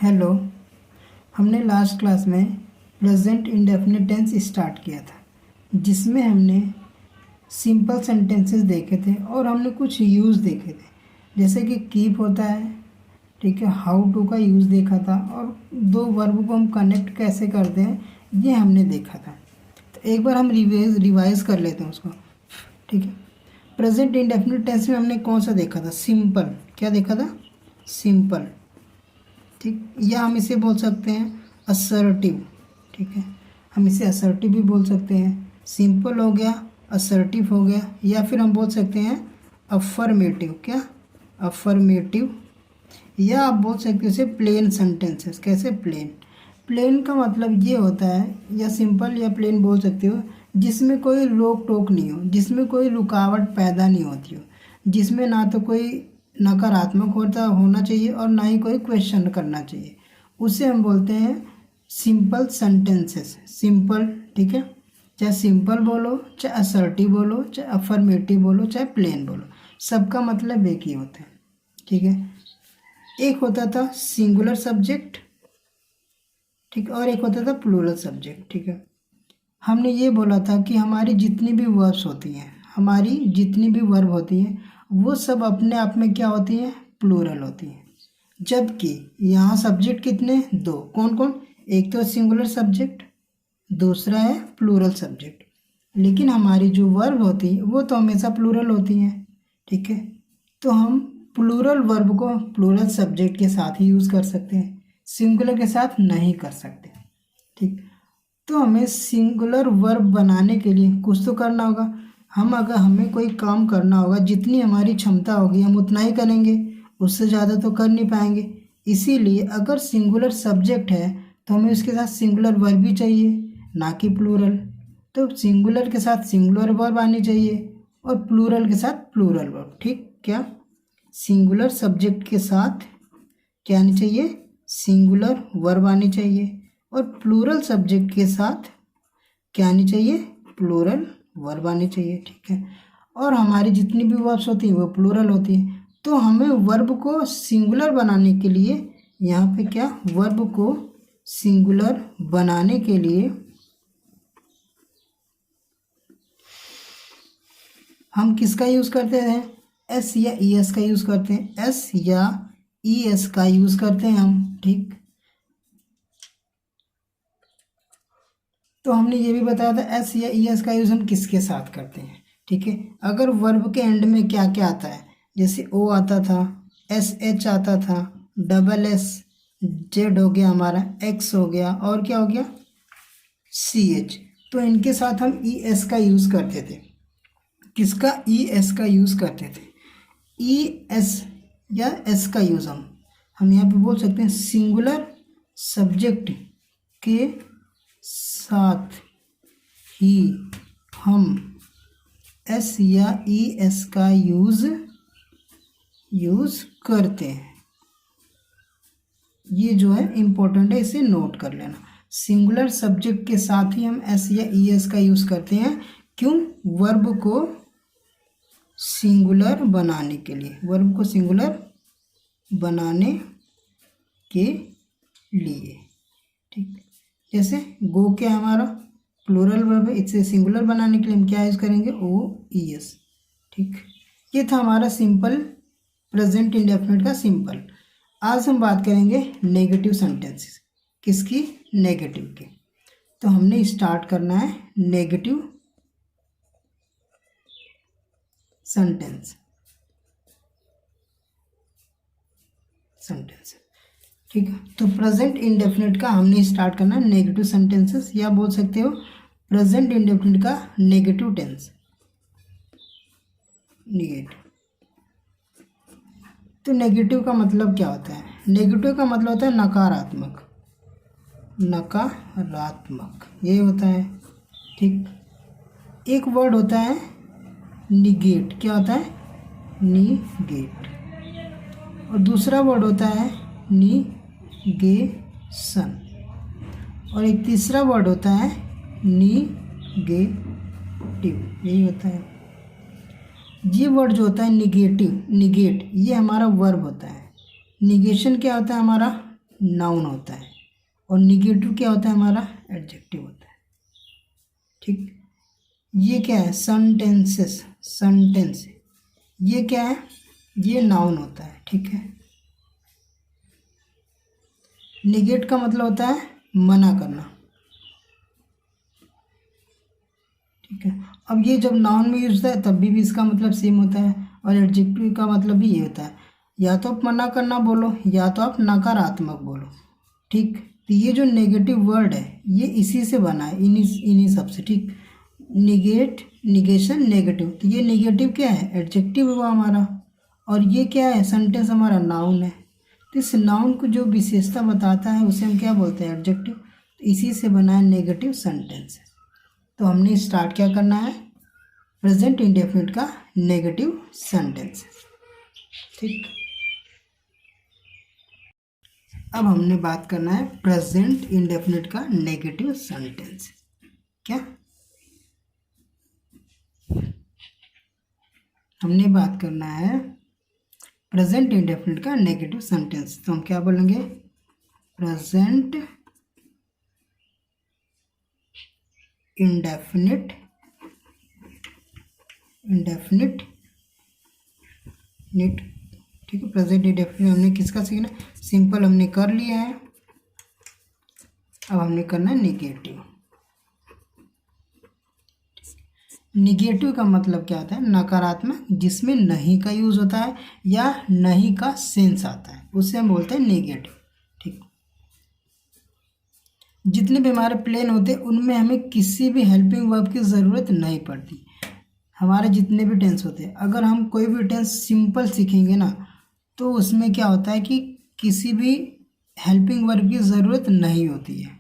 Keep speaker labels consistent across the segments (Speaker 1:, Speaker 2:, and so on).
Speaker 1: Hello. हमने last class में present indefinite tense start किया था, जिसमें हमने सिंपल सेंटेंसेस देखे थे और हमने कुछ यूज़ देखे थे, जैसे कि कीप होता है, ठीक है, हाउ टू का यूज़ देखा था और दो वर्ब को हम कनेक्ट कैसे करते हैं ये हमने देखा था। तो एक बार हम रिवाइज कर लेते हैं उसको, ठीक है। प्रेजेंट इंडेफिनिट टेंस में हमने कौन सा देखा था? सिंपल। क्या देखा था? सिंपल, ठीक। या हम इसे बोल सकते हैं असर्टिव, ठीक है, हम इसे असर्टिव भी बोल सकते हैं। सिंपल हो गया, असर्टिव हो गया, या फिर हम बोल सकते हैं अफर्मेटिव। क्या? अफर्मेटिव। या आप बोल सकते हो इसे प्लेन सेंटेंसेस। कैसे? प्लेन। प्लेन का मतलब ये होता है, या सिंपल या प्लेन बोल सकते हो, जिसमें कोई रोक टोक नहीं हो, जिसमें कोई रुकावट पैदा नहीं होती हो, जिसमें ना तो कोई नकारात्मक होना चाहिए और ना ही कोई क्वेश्चन करना चाहिए, उसे हम बोलते हैं सिंपल सेंटेंसेस। सिंपल, ठीक है। चाहे सिंपल बोलो, चाहे असर्टिव बोलो, चाहे अफर्मेटिव बोलो, चाहे प्लेन बोलो, सबका मतलब एक ही होता है, ठीक है। एक होता था सिंगुलर सब्जेक्ट, ठीक, और एक होता था प्लूरल सब्जेक्ट, ठीक है। हमने ये बोला था कि हमारी जितनी भी वर्ब्स होती हैं, हमारी जितनी भी वर्ब होती हैं, वो सब अपने आप में क्या होती हैं? प्लूरल होती हैं। जबकि यहाँ सब्जेक्ट कितने? दो। कौन कौन? एक तो सिंगुलर सब्जेक्ट, दूसरा है प्लूरल सब्जेक्ट। लेकिन हमारी जो वर्ब होती है वो तो हमेशा प्लूरल होती हैं, ठीक है। तो हम प्लूरल वर्ब को प्लूरल सब्जेक्ट के साथ ही यूज़ कर सकते हैं, सिंगुलर के साथ नहीं कर सकते, ठीक। तो हमें सिंगुलर वर्ब बनाने के लिए कुछ तो करना होगा। अगर हमें कोई काम करना होगा, जितनी हमारी क्षमता होगी हम उतना ही करेंगे, उससे ज़्यादा तो कर नहीं पाएंगे। इसीलिए अगर सिंगुलर सब्जेक्ट है तो हमें उसके साथ सिंगुलर वर्ब भी चाहिए, ना कि प्लूरल। तो सिंगुलर के साथ सिंगुलर वर्ब आनी चाहिए और प्लूरल के साथ प्लूरल वर्ब, ठीक। क्या? सिंगुलर सब्जेक्ट के साथ क्या आनी चाहिए? सिंगुलर वर्ब आनी चाहिए, और प्लूरल सब्जेक्ट के साथ क्या आनी चाहिए? प्लूरल वर्ब आनी चाहिए, ठीक है। और हमारी जितनी भी वर्ब्स होती हैं वो प्लूरल होती हैं। तो हमें वर्ब को सिंगुलर बनाने के लिए यहाँ पे क्या, वर्ब को सिंगुलर बनाने के लिए हम किसका यूज़ करते हैं? एस या ई एस का यूज़ करते हैं। एस या ई एस का यूज़ करते हैं हम, ठीक। तो हमने ये भी बताया था एस या ई एस का यूज़ हम किसके साथ करते हैं, ठीक है। अगर वर्ब के एंड में क्या क्या आता है, जैसे ओ आता था, एस एच आता था, डबल एस, जेड हो गया हमारा, एक्स हो गया, और क्या हो गया? C H. तो इनके साथ हम ई एस का यूज़ करते थे। किसका? ई एस का यूज़ करते थे। ई एस या एस का यूज़ हम यहाँ पे बोल सकते हैं सिंगुलर सब्जेक्ट के साथ ही हम एस या ई एस का यूज़ करते हैं। ये जो है इम्पोर्टेंट है, इसे नोट कर लेना। सिंगुलर सब्जेक्ट के साथ ही हम एस या ई एस का यूज़ करते हैं। क्यों? वर्ब को सिंगुलर बनाने के लिए, वर्ब को सिंगुलर बनाने के लिए, ठीक। जैसे गो क्या हमारा प्लूरल वर्ब है, इसे सिंगुलर बनाने के लिए हम क्या यूज़ करेंगे? ओ ई एस, ठीक। ये था हमारा सिंपल प्रेजेंट इंडेफिनिट का सिंपल। आज हम बात करेंगे नेगेटिव सेंटेंसेस। किसकी? नेगेटिव की। तो हमने स्टार्ट करना है नेगेटिव सेंटेंस, ठीक है। तो प्रेजेंट इंडेफिनिट का हमने स्टार्ट करना है नेगेटिव सेंटेंसेस, या बोल सकते हो प्रेजेंट इंडेफिनिट का नेगेटिव टेंस। नेगेटिव। तो नेगेटिव का मतलब क्या होता है? नेगेटिव का मतलब होता है नकारात्मक, नकारात्मक ये होता है, ठीक। एक वर्ड होता है निगेट। क्या होता है? निगेट। और दूसरा वर्ड होता है निगेशन, और एक तीसरा वर्ड होता है निगेटिव। यही होता है। ये वर्ड जो होता है निगेटिव, निगेट, ये हमारा वर्ब होता है। निगेशन क्या होता है? हमारा नाउन होता है और निगेटिव क्या होता है हमारा, एडजेक्टिव होता है। ठीक, ये क्या है, सेंटेंसेस, सेंटेंस, ये क्या है, ये नाउन होता है। ठीक है, निगेट का मतलब होता है मना करना। ठीक है, अब ये जब नाउन में यूज होता है तब भी इसका मतलब सेम होता है, और एडजेक्टिव का मतलब भी ये होता है, या तो आप मना करना बोलो या तो आप नकारात्मक बोलो। ठीक, तो ये जो नेगेटिव वर्ड है ये इसी से बना है, इन्हीं सब से। ठीक, निगेट, निगेशन, नेगेटिव, तो ये नेगेटिव क्या है, एडजेक्टिव हुआ हमारा, और ये क्या है, सेंटेंस हमारा नाउन है। तो इस नाउन को जो विशेषता बताता है उसे हम क्या बोलते हैं, एडजेक्टिव। तो इसी से बना है नेगेटिव सेंटेंस। तो हमने स्टार्ट क्या करना है, प्रेजेंट इंडेफिनिट का नेगेटिव सेंटेंस। ठीक, अब हमने बात करना है प्रेजेंट इंडेफिनिट का नेगेटिव सेंटेंस। क्या हमने बात करना है प्रेजेंट इंडेफिनिट का नेगेटिव सेंटेंस, तो हम क्या बोलेंगे, प्रेजेंट इंडेफिनिट निट। ठीक है, प्रेजेंट इंडेफिनिट हमने किसका सीखना, सिंपल हमने कर लिया है, अब हमने करना है निगेटिव। निगेटिव का मतलब क्या होता है, नकारात्मक, जिसमें नहीं का यूज होता है या नहीं का सेंस आता है, उसे हम बोलते हैं नेगेटिव। ठीक, जितने भी हमारे प्लेन होते हैं उनमें हमें किसी भी हेल्पिंग वर्ब की ज़रूरत नहीं पड़ती। हमारे जितने भी टेंस होते हैं, अगर हम कोई भी टेंस सिंपल सीखेंगे ना तो उसमें क्या होता है कि किसी भी हेल्पिंग वर्ब की ज़रूरत नहीं होती है।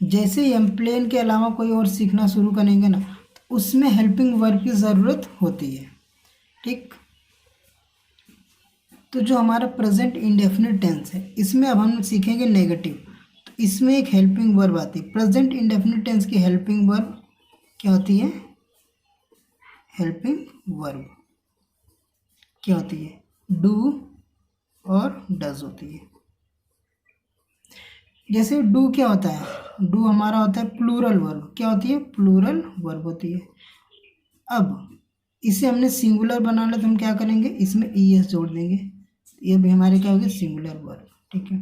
Speaker 1: जैसे ही हम प्लेन के अलावा कोई और सीखना शुरू करेंगे ना तो उसमें हेल्पिंग वर्ब की ज़रूरत होती है। ठीक, तो जो हमारा प्रेजेंट इंडेफिनिट टेंस है इसमें अब हम सीखेंगे नेगेटिव, तो इसमें एक हेल्पिंग वर्ब आती है। प्रेजेंट इंडेफिनिट टेंस की हेल्पिंग वर्ब क्या होती है, हेल्पिंग वर्ब क्या होती है, डू और डज होती है। जैसे डू क्या होता है, डू हमारा होता है प्लूरल वर्ब, क्या होती है, प्लूरल वर्ब होती है। अब इसे हमने सिंगुलर बनाना तो हम क्या करेंगे, इसमें ईएस जोड़ देंगे, ये भी हमारे क्या होगी, सिंगुलर वर्ब। ठीक है,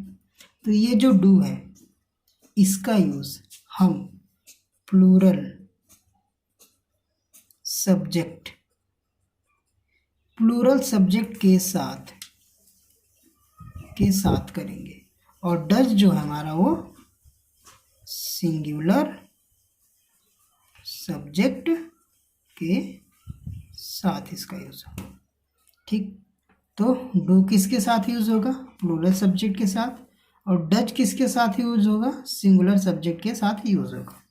Speaker 1: तो ये जो डू है इसका यूज हम प्लूरल सब्जेक्ट, प्लूरल सब्जेक्ट के साथ करेंगे, और डज जो है हमारा वो सिंगुलर सब्जेक्ट के साथ इसका यूज होगा। ठीक, तो डू किसके साथ यूज होगा, प्लूरल सब्जेक्ट के साथ, और डज किसके साथ यूज होगा, सिंगुलर सब्जेक्ट के साथ यूज होगा।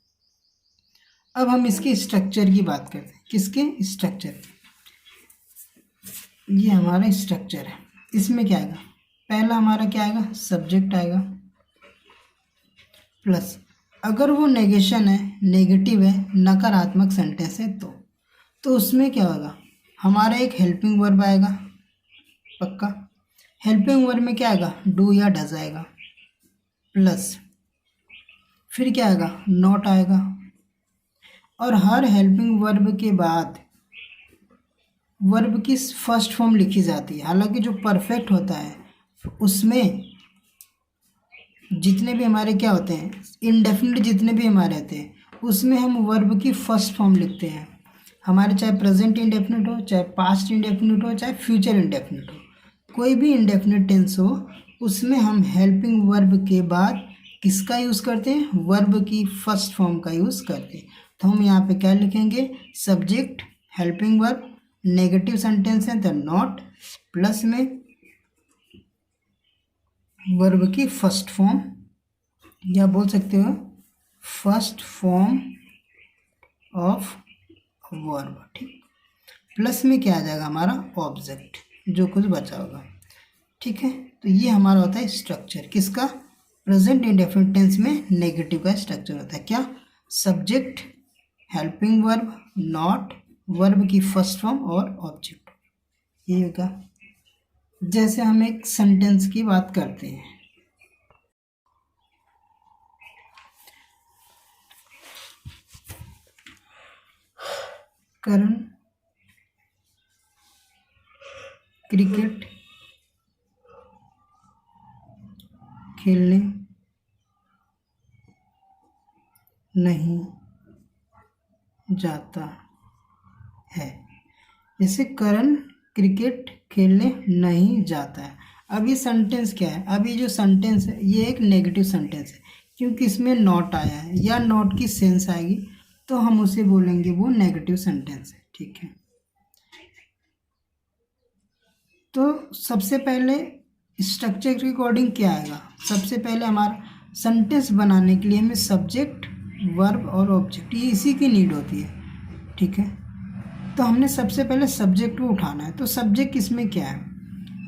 Speaker 1: अब हम इसके स्ट्रक्चर की बात करते हैं, किसके स्ट्रक्चर, ये हमारा स्ट्रक्चर है। इसमें क्या आएगा, पहला हमारा क्या आएगा, सब्जेक्ट आएगा, प्लस अगर वो नेगेशन है, नेगेटिव है, नकारात्मक सेंटेंस है तो उसमें क्या होगा, हमारा एक हेल्पिंग वर्ब आएगा, पक्का। हेल्पिंग वर्ब में क्या आएगा, डू या डज आएगा, प्लस फिर क्या आएगा, नॉट आएगा। और हर हेल्पिंग वर्ब के बाद वर्ब की फर्स्ट फॉर्म लिखी जाती है। हालांकि जो परफेक्ट होता है उसमें जितने भी हमारे क्या होते हैं, इंडेफिनिट जितने भी हमारे होते हैं उसमें हम वर्ब की फर्स्ट फॉर्म लिखते हैं। हमारे चाहे प्रेजेंट इंडेफिनिट हो, चाहे पास्ट इंडेफिनिट हो, चाहे फ्यूचर इंडेफिनिट हो, कोई भी इंडेफिनिट टेंस हो उसमें हम हेल्पिंग वर्ब के बाद किसका यूज़ करते हैं, वर्ब की फर्स्ट फॉर्म का यूज़ करते हैं। तो हम यहाँ पे क्या लिखेंगे, subject, helping verb, negative sentence है तो नॉट, प्लस में वर्ब की फर्स्ट फॉर्म, या बोल सकते हो फर्स्ट फॉर्म ऑफ वर्ब। ठीक, प्लस में क्या आ जाएगा, हमारा ऑब्जेक्ट जो कुछ बचा होगा। ठीक है, तो ये हमारा होता है स्ट्रक्चर, किसका, प्रेजेंट इंडेफिनिट टेंस में नेगेटिव का स्ट्रक्चर होता है। क्या, subject, helping verb, not, verb की फर्स्ट फॉर्म और ऑब्जेक्ट, ये होगा। जैसे हम एक सेंटेंस की बात करते हैं, करण क्रिकेट खेलने नहीं जाता है। जैसे करण क्रिकेट खेलने नहीं जाता है। अब ये सेंटेंस क्या है? अब ये जो सेंटेंस है ये एक नेगेटिव सेंटेंस है, क्योंकि इसमें नॉट आया है या नॉट की सेंस आएगी तो हम उसे बोलेंगे वो नेगेटिव सेंटेंस है। ठीक है, तो सबसे पहले स्ट्रक्चर के अकॉर्डिंग क्या आएगा? सबसे पहले हमारा सेंटेंस बनाने के लिए हमें सब्जेक्ट, वर्ब और ऑब्जेक्ट, ये इसी की नीड होती है। ठीक है, तो हमने सबसे पहले सब्जेक्ट को उठाना है। तो सब्जेक्ट इसमें क्या है?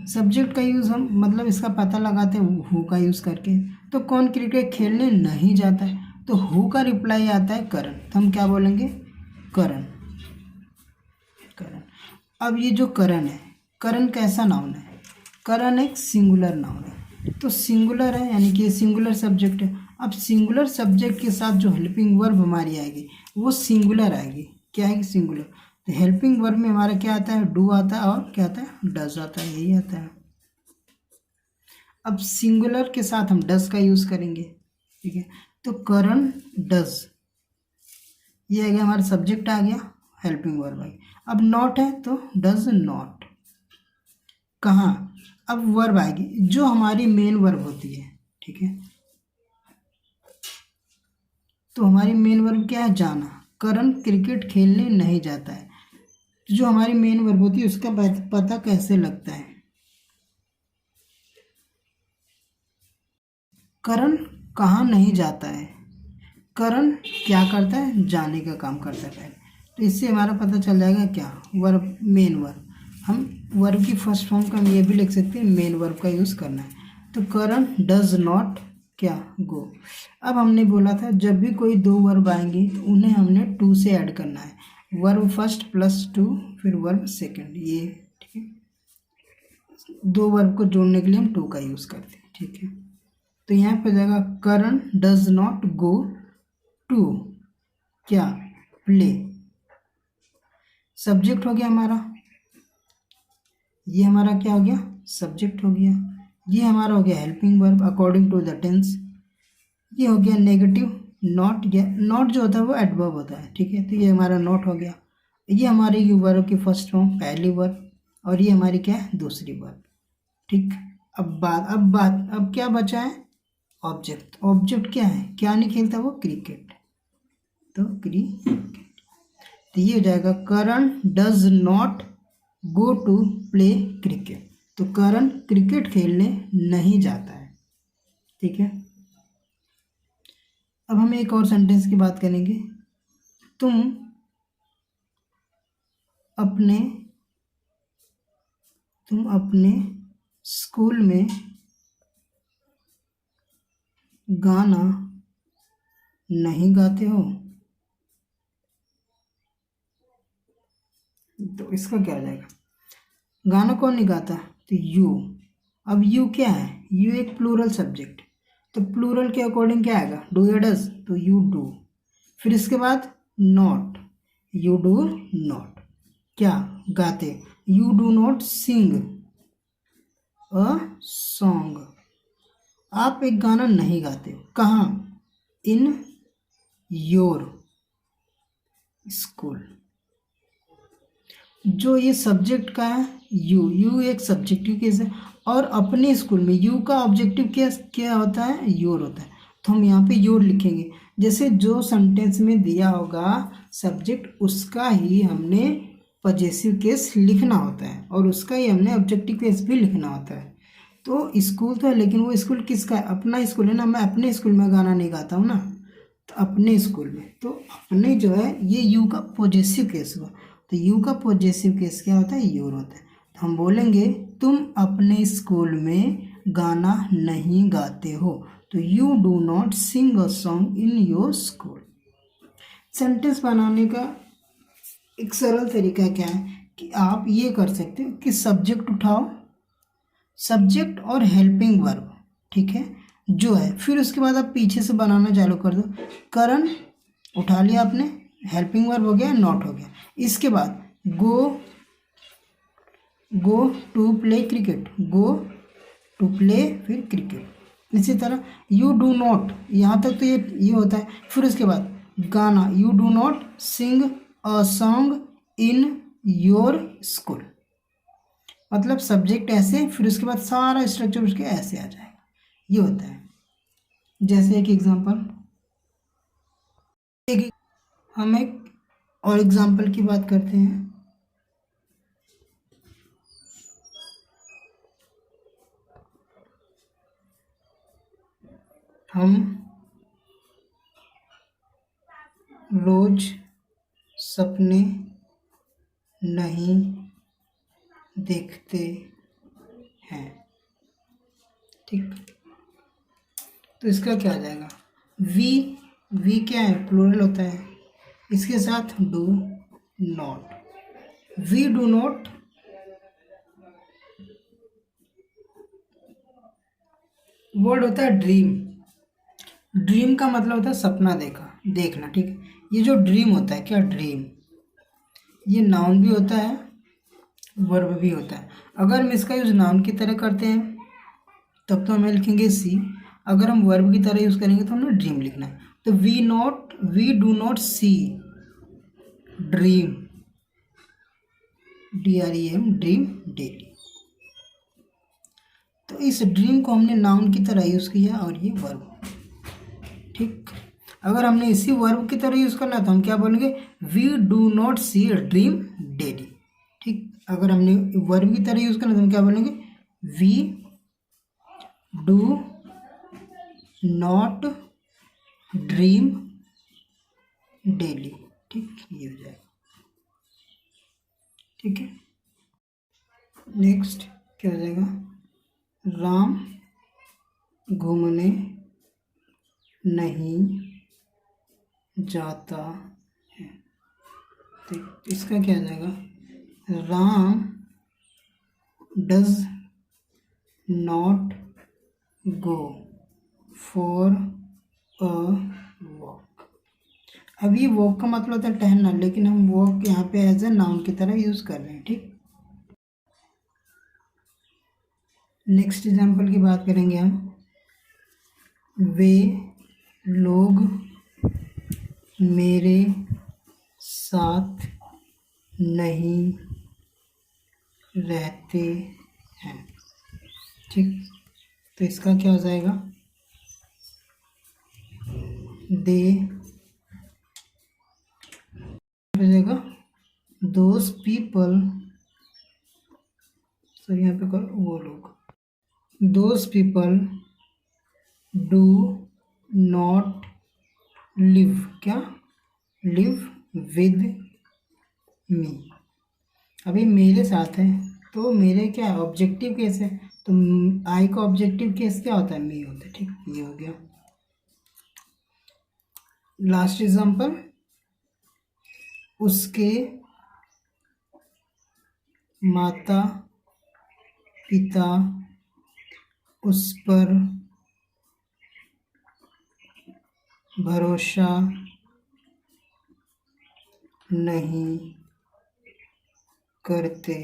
Speaker 1: सब्जेक्ट का यूज़ हम मतलब इसका पता लगाते हैं हु का यूज़ करके। तो कौन क्रिकेट खेलने नहीं जाता है? तो हु का रिप्लाई आता है करण, तो हम क्या बोलेंगे? करण। करण। अब ये जो करण है, करण कैसा नाउन है? करण एक सिंगुलर नाउन है, तो सिंगुलर है यानी कि सिंगुलर सब्जेक्ट है। अब सिंगुलर सब्जेक्ट के साथ जो हेल्पिंग वर्ब हमारी आएगी वो सिंगुलर आएगी। क्या है? सिंगुलर। तो हेल्पिंग वर्ब में हमारा क्या आता है? डू आता है और क्या आता है? डज आता है, यही आता है। अब सिंगुलर के साथ हम डज का यूज करेंगे। ठीक है, तो करण डज, ये आ गया हमारा सब्जेक्ट, आ गया हेल्पिंग वर्ब आ गया। अब नॉट है तो डज नॉट। कहाँ? अब वर्ब आएगी जो हमारी मेन वर्ब होती है। ठीक है, तो हमारी मेन वर्ब क्या है? जाना। करण क्रिकेट खेलने नहीं जाता है। जो हमारी मेन वर्ब होती है उसका पता कैसे लगता है? करण कहाँ नहीं जाता है? करण क्या करता है? जाने का काम करता है पहले। तो इससे हमारा पता चल जाएगा क्या? Verb, main verb. हम वर्ब की फर्स्ट फॉर्म का हम ये भी लिख सकते हैं, मेन वर्ब का यूज़ करना है। तो करण डज नॉट क्या? गो। अब हमने बोला था जब भी कोई दो वर्ब आएंगे तो उन्हें हमने टू से ऐड करना है। वर्ब फर्स्ट प्लस टू, फिर वर्ब सेकंड, ये। ठीक है, दो वर्ब को जोड़ने के लिए हम टू का यूज़ करते हैं। ठीक है, तो यहाँ पे जाएगा Karan does not go to क्या? प्ले। सब्जेक्ट हो गया हमारा, ये हमारा क्या हो गया? सब्जेक्ट हो गया। ये हमारा हो गया helping verb according to the tense. ये हो गया नेगेटिव नॉट। नॉट जो होता है वो एडवर्ब होता है। ठीक है, तो ये हमारा नॉट हो गया। ये हमारे वर्ब की फर्स्ट फॉर्म, पहली वर्ब, और ये हमारी क्या है? दूसरी वर्ब। ठीक, अब क्या बचा है? ऑब्जेक्ट। ऑब्जेक्ट क्या है? क्या नहीं खेलता वो? क्रिकेट। तो क्रिकेट, तो ये हो जाएगा Karan does not go to play cricket. तो करण क्रिकेट खेलने नहीं जाता है। ठीक है, अब हम एक और सेंटेंस की बात करेंगे। तुम अपने स्कूल में गाना नहीं गाते हो? तो इसका क्या हो जाएगा? गाना कौन नहीं गाता? तो यू। अब यू क्या है? यू एक प्लूरल सब्जेक्ट, तो प्लूरल के अकॉर्डिंग क्या आएगा? डू या डज? तो यू डू। फिर इसके बाद नॉट, यू डू नॉट क्या? गाते। You do not sing a song. आप एक गाना नहीं गाते हो। कहाँ? In your school. जो ये सब्जेक्ट का है यू एक सब्जेक्टिव केस है, और अपने स्कूल में यू का ऑब्जेक्टिव केस क्या होता है? योर होता है। तो हम यहाँ पे योर लिखेंगे। जैसे जो सेंटेंस में दिया होगा सब्जेक्ट, उसका ही हमने पजेसिव केस लिखना होता है और उसका ही हमने ऑब्जेक्टिव केस भी लिखना होता है। तो स्कूल तो है, लेकिन वो स्कूल किसका है? अपना स्कूल है ना। मैं अपने स्कूल में गाना नहीं गाता हूँ ना, तो अपने स्कूल में, तो अपने जो है ये यू का पॉजेसिव केस हुआ। तो यू का पॉजेसिव केस क्या होता है? योर होता है। तो हम बोलेंगे तुम अपने स्कूल में गाना नहीं गाते हो। तो you do not sing a song in your school. Sentence बनाने का एक सरल तरीका क्या है कि आप ये कर सकते हो कि सब्जेक्ट उठाओ, सब्जेक्ट और हेल्पिंग वर्ब, ठीक है, जो है, फिर उसके बाद आप पीछे से बनाना चालू कर दो। करण उठा लिया आपने, हेल्पिंग वर्ब हो गया, नॉट हो गया, इसके बाद go to play cricket, go to play फिर क्रिकेट। इसी तरह यू डू नॉट, यहाँ तक तो ये होता है। फिर उसके बाद गाना, you do not sing a song in your school, मतलब सब्जेक्ट ऐसे, फिर उसके बाद सारा स्ट्रक्चर उसके ऐसे आ जाएगा, ये होता है। जैसे एक एग्जांपल, हम एक और एग्जांपल की बात करते हैं। हम रोज सपने नहीं देखते हैं, ठीक। तो इसका क्या आ जाएगा, वी क्या है, प्लूरल होता है, इसके साथ do not, we do not word होता है ड्रीम। ड्रीम का मतलब होता है सपना देखना, ठीक है। ये जो ड्रीम होता है, क्या ड्रीम, ये नाउन भी होता है, वर्ब भी होता है। अगर हम इसका यूज़ नाउन की तरह करते हैं तब तो हमें लिखेंगे सी, अगर हम वर्ब की तरह यूज़ करेंगे तो हमें ड्रीम लिखना है। तो we do not see dream, DREAM, dream daily. तो इस ड्रीम को हमने नाउन की तरह यूज़ किया और ये वर्ब, ठीक। अगर हमने इसी वर्ब की तरह यूज़ करना है तो हम क्या बोलेंगे, we do not see dream daily, ठीक। अगर हमने वर्ब की तरह यूज़ करना है तो हम क्या बोलेंगे, we do not dream daily, ठीक, ये हो जाएगा, ठीक है। नेक्स्ट क्या हो जाएगा, राम घूमने नहीं जाता है, ठीक। इसका क्या आ जाएगा, Ram does not go for a walk. अब ये वॉक का मतलब होता है टहलना, लेकिन हम वॉक यहाँ पे एज ए नाउन की तरह यूज़ कर रहे हैं, ठीक। नेक्स्ट एग्जाम्पल की बात करेंगे हम, वे लोग मेरे साथ नहीं रहते हैं, ठीक। तो इसका क्या हो जाएगा, दे हो जाएगा, दोज पीपल, सर यहाँ पे कर वो लोग, those people do not live, क्या, लिव विद मी। अभी मेरे साथ है तो मेरे क्या है, ऑब्जेक्टिव केस है, तो आई का ऑब्जेक्टिव केस क्या होता है, मी होता है, ठीक। ये हो गया। लास्ट एग्जांपल, उसके माता पिता उस पर भरोसा नहीं करते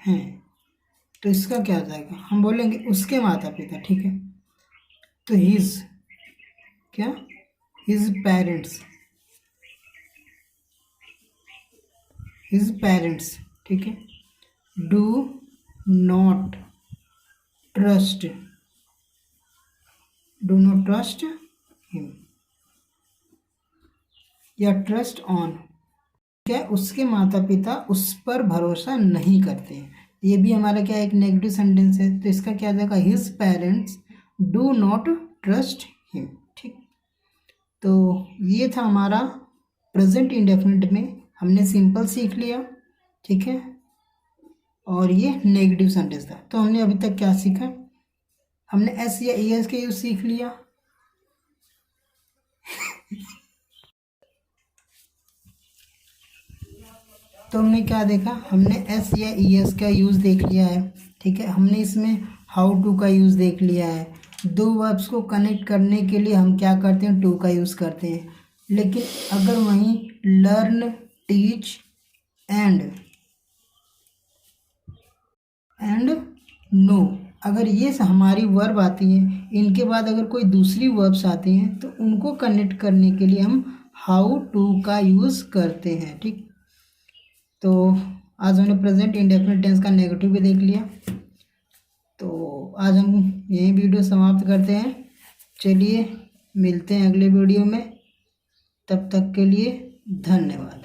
Speaker 1: हैं। तो इसका क्या आ जाएगा, हम बोलेंगे उसके माता पिता, ठीक है। तो हिज, क्या, हिज पेरेंट्स, ठीक है, डू नॉट ट्रस्ट हिम, या ट्रस्ट ऑन, क्या, उसके माता पिता उस पर भरोसा नहीं करते हैं। ये भी हमारा क्या एक नेगेटिव सेंटेंस है, तो इसका क्या आ जाएगा, his parents do not trust him, ठीक। तो ये था हमारा प्रेजेंट इंडेफिनिट में हमने सिंपल सीख लिया, ठीक है, और ये नेगेटिव सेंटेंस था। तो हमने अभी तक क्या सीखा, हमने एस या ES के यूज सीख लिया, तो हमने क्या देखा, हमने एस या ES का यूज़ देख लिया है, ठीक है। हमने इसमें हाउ टू का यूज़ देख लिया है। दो वर्ब्स को कनेक्ट करने के लिए हम क्या करते हैं, टू का यूज़ करते हैं। लेकिन अगर वहीं लर्न, टीच एंड नो। अगर ये हमारी वर्ब आती हैं, इनके बाद अगर कोई दूसरी वर्ब्स आती हैं तो उनको कनेक्ट करने के लिए हम हाउ टू का यूज़ करते हैं। ठीक, तो आज हमने प्रेजेंट इंडेफिनिट टेंस का नेगेटिव भी देख लिया। तो आज हम यही वीडियो समाप्त करते हैं। चलिए मिलते हैं अगले वीडियो में, तब तक के लिए धन्यवाद।